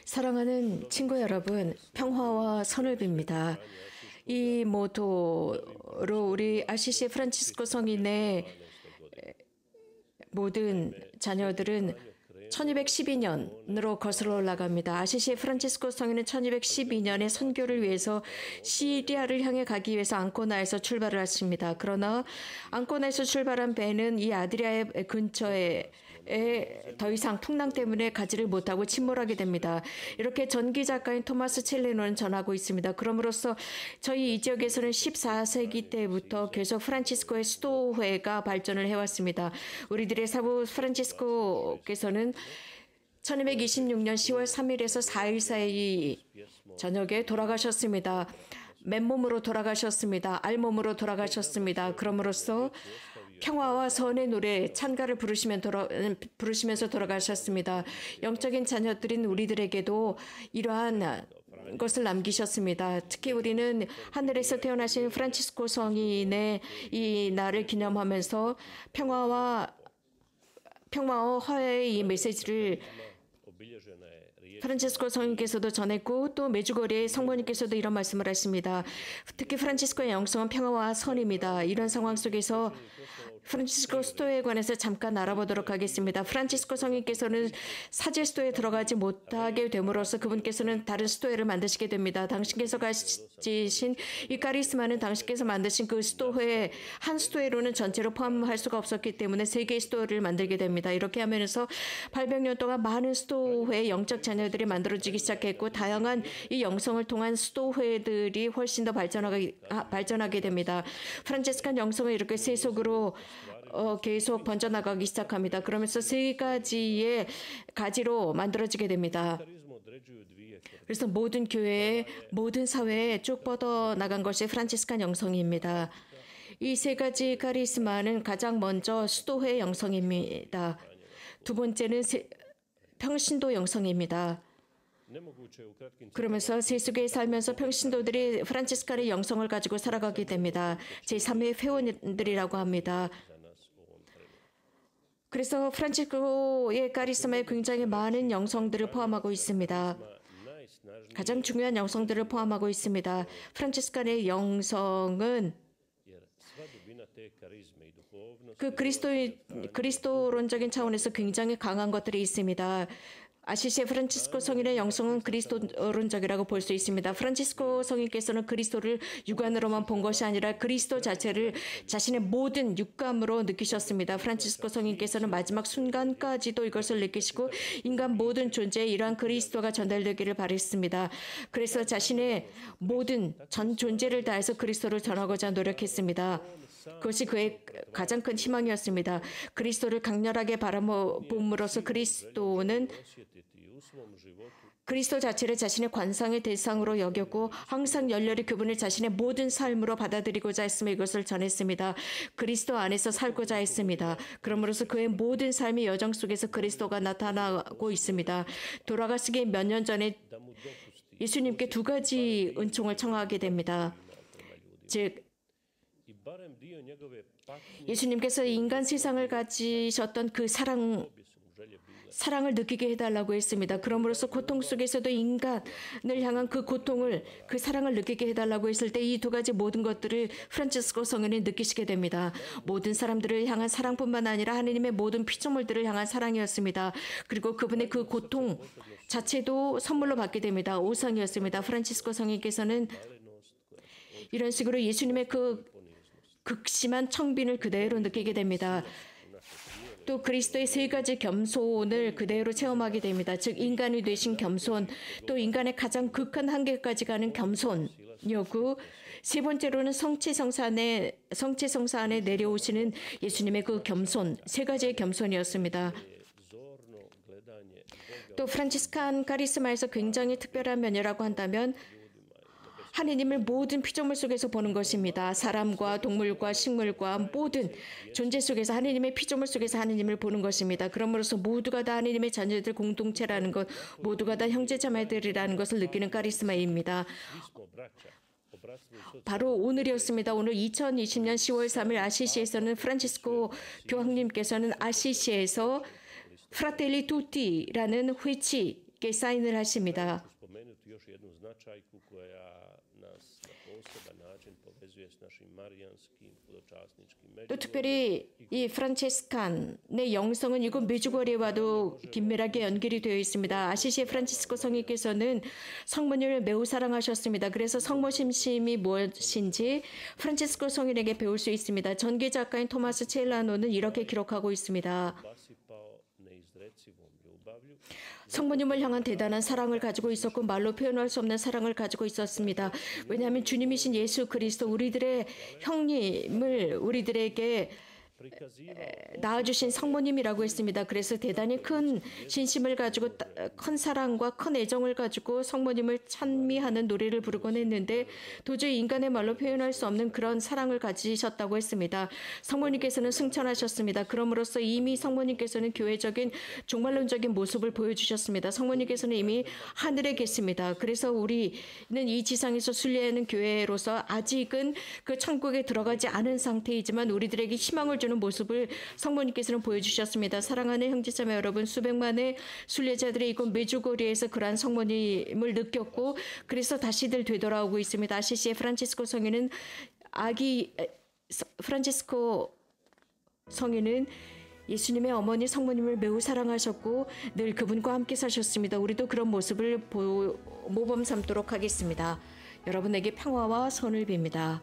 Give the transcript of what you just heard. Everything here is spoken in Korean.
사랑하는 친구 여러분, 평화와 선을 빕니다. 이 모토로 우리 아시시 프란치스코 성인의 모든 자녀들은 1212년으로 거슬러 올라갑니다. 아시시 프란치스코 성인은 1212년에 선교를 위해서 시리아를 향해 가기 위해서 앙코나에서 출발을 하십니다. 그러나 앙코나에서 출발한 배는 이 아드리아의 근처에 더 이상 풍랑 때문에 가지를 못하고 침몰하게 됩니다. 이렇게 전기 작가인 토마스 첼레노는 전하고 있습니다. 그럼으로써 저희 이 지역에서는 14세기 때부터 계속 프란치스코의 수도회가 발전을 해왔습니다. 우리들의 사부 프란치스코께서는 1226년 10월 3일에서 4일 사이 저녁에 돌아가셨습니다. 맨몸으로 돌아가셨습니다. 알몸으로 돌아가셨습니다. 그럼으로써 평화와 선의 노래 찬가를 부르시면서 돌아가셨습니다. 영적인 자녀들인 우리들에게도 이러한 것을 남기셨습니다. 특히 우리는 하늘에서 태어나신 프란치스코 성인의 이 날을 기념하면서 평화와 화해의 이 메시지를 프란치스코 성인께서도 전했고 또 메주거리의 성모님께서도 이런 말씀을 하십니다. 특히 프란치스코의 영성은 평화와 선입니다. 이런 상황 속에서 프란치스코 수도에 관해서 잠깐 알아보도록 하겠습니다. 프란치스코 성인께서는 사제 수도에 들어가지 못하게 됨으로써 그분께서는 다른 수도회를 만드시게 됩니다. 당신께서 가지신 이 카리스마는 당신께서 만드신 그 수도회 한 수도회로는 전체로 포함할 수가 없었기 때문에 세 개의 수도회를 만들게 됩니다. 이렇게 하면서 800년 동안 많은 수도회 영적 자녀들이 만들어지기 시작했고 다양한 이 영성을 통한 수도회들이 훨씬 더 발전하게 됩니다. 프란치스칸 영성은 이렇게 세속으로 계속 번져나가기 시작합니다. 그러면서 세 가지의 가지로 만들어지게 됩니다. 그래서 모든 교회에, 모든 사회에 쭉 뻗어나간 것이 프란치스칸 영성입니다. 이 세 가지 카리스마는 가장 먼저 수도회 영성입니다. 두 번째는 평신도 영성입니다. 그러면서 세속에 살면서 평신도들이 프란치스칸의 영성을 가지고 살아가게 됩니다. 제3의 회원들이라고 합니다. 그래서 프란치스코의 카리스마에 굉장히 많은 영성들을 포함하고 있습니다. 가장 중요한 영성들을 포함하고 있습니다. 프란치스칸의 영성은 그 그리스도론적인 차원에서 굉장히 강한 것들이 있습니다. 아시시의 프란치스코 성인의 영성은 그리스도론적이라고 볼 수 있습니다. 프란치스코 성인께서는 그리스도를 육안으로만 본 것이 아니라 그리스도 자체를 자신의 모든 육감으로 느끼셨습니다. 프란치스코 성인께서는 마지막 순간까지도 이것을 느끼시고 인간 모든 존재에 이러한 그리스도가 전달되기를 바랬습니다. 그래서 자신의 모든 전 존재를 다해서 그리스도를 전하고자 노력했습니다. 그것이 그의 가장 큰 희망이었습니다. 그리스도를 강렬하게 바라봄으로써 그리스도는 그리스도 자체를 자신의 관상의 대상으로 여겼고 항상 열렬히 그분을 자신의 모든 삶으로 받아들이고자 했으며 이것을 전했습니다. 그리스도 안에서 살고자 했습니다. 그러므로서 그의 모든 삶의 여정 속에서 그리스도가 나타나고 있습니다. 돌아가시기 몇 년 전에 예수님께 두 가지 은총을 청하게 됩니다. 즉 예수님께서 인간 세상을 가지셨던 그 사랑을 느끼게 해달라고 했습니다. 그러므로서 고통 속에서도 인간을 향한 그 고통을, 그 사랑을 느끼게 해달라고 했을 때 이 두 가지 모든 것들을 프란치스코 성인이 느끼시게 됩니다. 모든 사람들을 향한 사랑뿐만 아니라 하느님의 모든 피조물들을 향한 사랑이었습니다. 그리고 그분의 그 고통 자체도 선물로 받게 됩니다. 오상이었습니다. 프란치스코 성인께서는 이런 식으로 예수님의 그 극심한 청빈을 그대로 느끼게 됩니다. 또 그리스도의 세 가지 겸손을 그대로 체험하게 됩니다. 즉 인간이 되신 겸손, 또 인간의 가장 극한 한계까지 가는 겸손이었고 세 번째로는 성체성사 안에 내려오시는 예수님의 그 겸손, 세 가지의 겸손이었습니다. 또 프란치스칸 카리스마에서 굉장히 특별한 면이라고 한다면 하느님을 모든 피조물 속에서 보는 것입니다. 사람과 동물과 식물과 모든 존재 속에서 하느님의 피조물 속에서 하느님을 보는 것입니다. 그러므로서 모두가 다 하느님의 자녀들 공동체라는 것, 모두가 다 형제자매들이라는 것을 느끼는 카리스마입니다. 바로 오늘이었습니다. 오늘 2020년 10월 3일 아시시에서는 프란치스코 교황님께서는 아시시에서 프라텔리 투티라는 회칙에 사인을 하십니다. spomenuti još jednu značajku koja nas na poseban način povezuje s našim marijanskim hodočasničkim 또 특별히 이 프란체스칸의 영성은 이곳 메주거리와도 긴밀하게 연결이 되어 있습니다. 아시시 프란치스코 성인께서는 성모님을 매우 사랑하셨습니다. 그래서 성모 심심이 무엇인지 프란치스코 성인에게 배울 수 있습니다. 전기 작가인 토마스 첼라노는 이렇게 기록하고 있습니다. obasipao neizrecivom ljubavlju. 성모님을 향한 대단한 사랑을 가지고 있었고 말로 표현할 수 없는 사랑을 가지고 있었습니다. 왜냐하면 주님이신 예수 그리스도 우리들의 형님을 우리들에게 낳아주신 성모님이라고 했습니다. 그래서 대단히 큰 진심을 가지고 큰 사랑과 큰 애정을 가지고 성모님을 찬미하는 노래를 부르곤 했는데 도저히 인간의 말로 표현할 수 없는 그런 사랑을 가지셨다고 했습니다. 성모님께서는 승천하셨습니다. 그럼으로써 이미 성모님께서는 교회적인 종말론적인 모습을 보여주셨습니다. 성모님께서는 이미 하늘에 계십니다. 그래서 우리는 이 지상에서 순례하는 교회로서 아직은 그 천국에 들어가지 않은 상태이지만 우리들에게 희망을 주는 모습을 성모님께서는 보여주셨습니다. 사랑하는 형제자매 여러분, 수백만의 순례자들이 이곳 메주고리에서 그러한 성모님을 느꼈고 그래서 다시들 되돌아오고 있습니다. 아시시의 프란치스코 성인은 프란치스코 성인은 예수님의 어머니 성모님을 매우 사랑하셨고 늘 그분과 함께 사셨습니다. 우리도 그런 모습을 모범 삼도록 하겠습니다. 여러분에게 평화와 선을 빕니다.